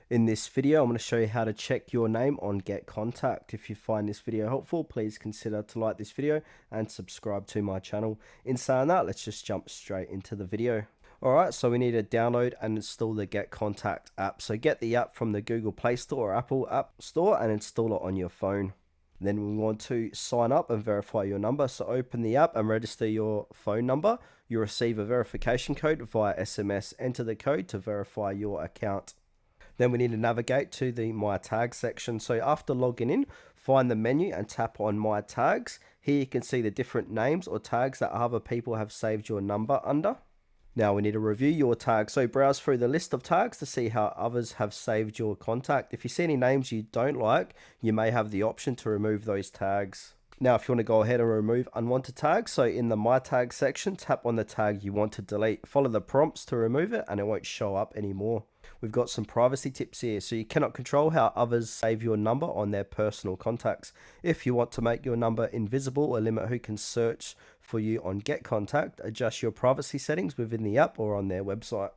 In this video, I'm going to show you how to check your name on Getcontact. If you find this video helpful, please consider to like this video and subscribe to my channel. In saying that, let's just jump straight into the video. Alright, so we need to download and install the Getcontact app. So get the app from the Google Play Store or Apple App Store and install it on your phone. Then we want to sign up and verify your number. So open the app and register your phone number. You'll receive a verification code via SMS. Enter the code to verify your account. Then we need to navigate to the My Tags section. So after logging in, find the menu and tap on My Tags. Here you can see the different names or tags that other people have saved your number under. Now we need to review your tags. So browse through the list of tags to see how others have saved your contact. If you see any names you don't like, you may have the option to remove those tags. Now if you want to go ahead and remove unwanted tags, so in the My Tags section, tap on the tag you want to delete. Follow the prompts to remove it and it won't show up anymore. We've got some privacy tips here. So you cannot control how others save your number on their personal contacts. If you want to make your number invisible or limit who can search for you on Getcontact, adjust your privacy settings within the app or on their website.